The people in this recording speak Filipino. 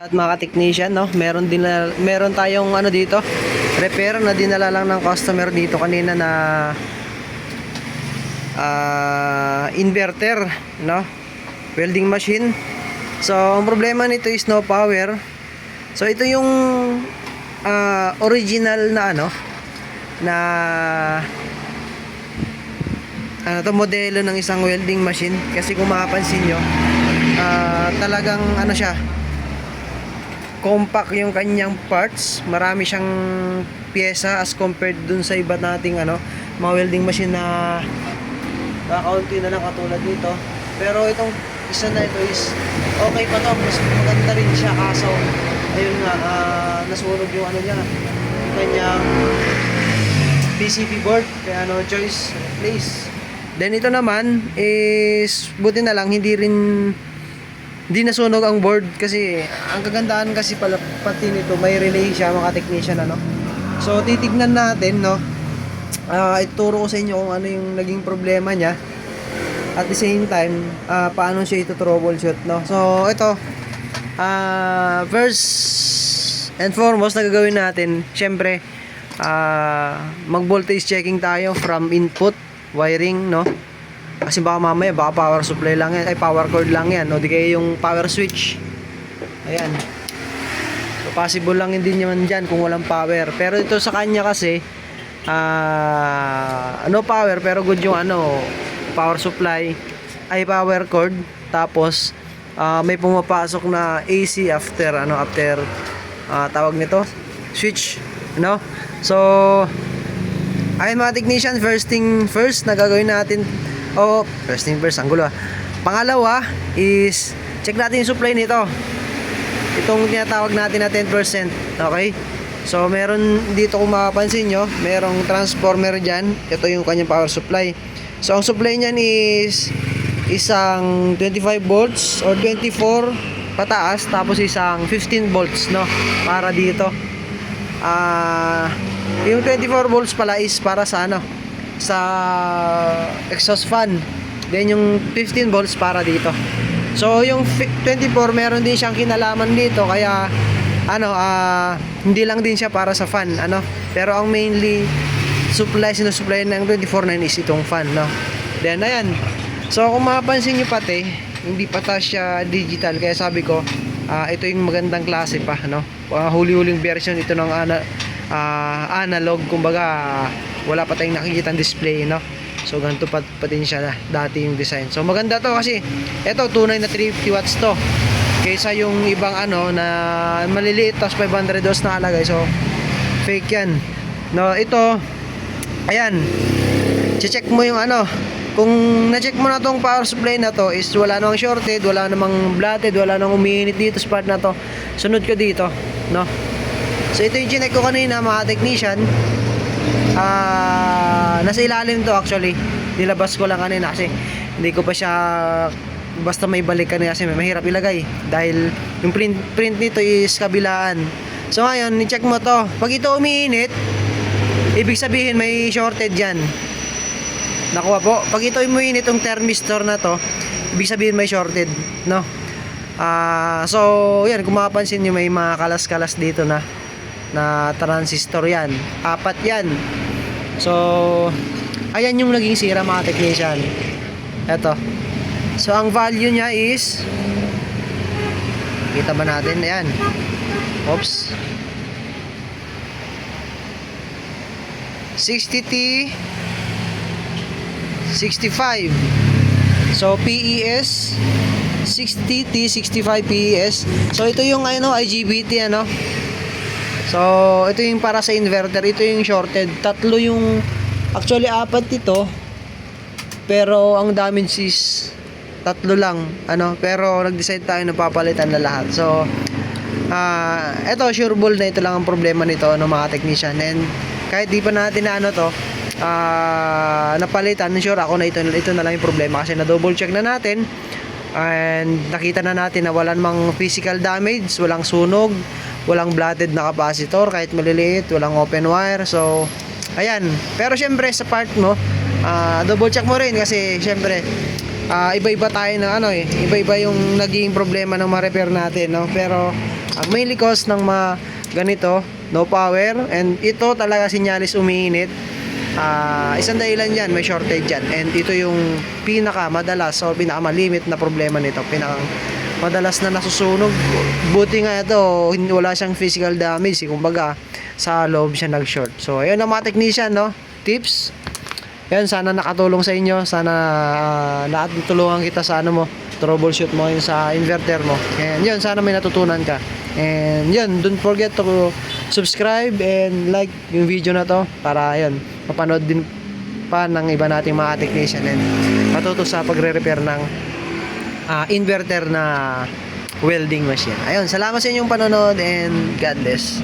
At mga technician, no, meron tayong ano dito, repair na dinala lang ng customer dito kanina na inverter, no, welding machine. So ang problema nito is no power. So ito yung original na to modelo ng isang welding machine, kasi kung mapapansin nyo, talagang siya, compact yung kanyang parts, marami siyang pyesa as compared dun sa iba nating mga welding machine na kaunti na lang katulad dito. Pero itong isa na ito is okay pa to, mas maganda rin siya, kaso ayun nga, nasunog yung niya, yung kanyang PCB board, kaya no choice, please. Then ito naman is buti na lang hindi nasunog ang board, kasi ang kagandahan kasi pati nito may relay siya mga technician, So titignan natin, ituturo ko sa inyo kung ano yung naging problema niya, at the same time paano siya ito-troubleshoot, So ito, first and foremost na gagawin natin, syempre mag voltage checking tayo from input wiring, kasi baka mamaya power supply lang yan, ay power cord lang yan, di kaya yung power switch. Ayan, so possible lang hindi naman dyan kung walang power. Pero ito sa kanya kasi no power, pero good yung power supply, ay power cord. Tapos may pumapasok na AC after tawag nito switch, So ayun mga technician, first thing first na gagawin natin, first thing first, ang gulo. Pangalawa is check natin yung supply nito, itong tinatawag natin na 10%. Okay, so meron dito, kung mapapansin nyo, merong transformer dyan. Ito yung kanyang power supply. So ang supply nyan is isang 25 volts or 24 pataas, tapos isang 15 volts, para dito. Yung 24 volts pala is para sa sa exhaust fan. Then yung 15 volts para dito. So yung 24 meron din siyang kinalaman dito, kaya hindi lang din siya para sa fan, pero ang mainly sinusupply ng 24 na is itong fan, Then ayan, so kung mapapansin nyo pati, hindi pa siya digital, kaya sabi ko ito yung magandang klase pa, huli-huling version ito ng analog, kumbaga wala pa tayong nakikitang display, so ganito pa din siya dati yung design. So maganda to, kasi ito tunay na 350 watts to, kaysa yung ibang na maliliit tapos 500 watts na alagay, so fake yan, ito ayan, check mo yung kung na-check mo na tong power supply na to is wala namang shorted, wala namang blatted, wala namang umiinit dito sa part na to, sunod ko dito, So ito yung chinek ko kanina mga technician, nasa ilalim to actually, nilabas ko lang kanina kasi hindi ko pa siya basta may balik kanina, kasi mahirap ilagay dahil yung print nito is kabilaan. So ngayon, ni-check mo to, pag ito umiinit, ibig sabihin may shorted dyan. Nakuha po, pag ito umiinit yung thermistor na to, ibig sabihin may shorted, so yan, kung mapapansin nyo, may mga kalas-kalas dito na transistor yan, 4 yan. So ayan yung naging sira mga technician. Eto, so ang value niya is, kita ba natin, ayan, oops, 60T 65. So PES 60T 65 PES. So ito yung IGBT, So ito yung para sa inverter, ito yung shorted. Tatlo yung, actually 4 ito, pero ang damage is 3 lang, pero nag-decide tayo na papalitan na lahat. So ito sureball na ito lang ang problema nito, mga technician. And kahit di pa natin napalitan, sure ako na ito na lang yung problema, kasi na double check na natin and nakita na natin na wala namang physical damage, walang sunog, walang blatted na capacitor kahit maliliit, walang open wire. So ayan, pero syempre sa part mo, double check mo rin, kasi syempre iba-iba tayo ng iba-iba yung naging problema ng ma-repair natin, Pero Ang mainly cause ng mga ganito, no power, and ito talaga sinyalis umiinit. Isang dahilan yan, may shortage yan, and ito yung pinaka madalas o pinaka malimit na problema nito, pinaka madalas na nasusunog. Buti nga ito, wala siyang physical damage, kumbaga sa loob siya nag-short. So ayun ang mga technician, no, tips. Yan, sana nakatulong sa inyo, sana natutulungan kita sa ano mo, troubleshoot mo yun sa inverter mo, and yun, sana may natutunan ka. And yun, don't forget to subscribe and like yung video na to para yun, mapanood din pa ng iba nating mga technician and matuto sa pagre-repair ng inverter na welding machine. Ayun, salamat sa inyong panonood and God bless.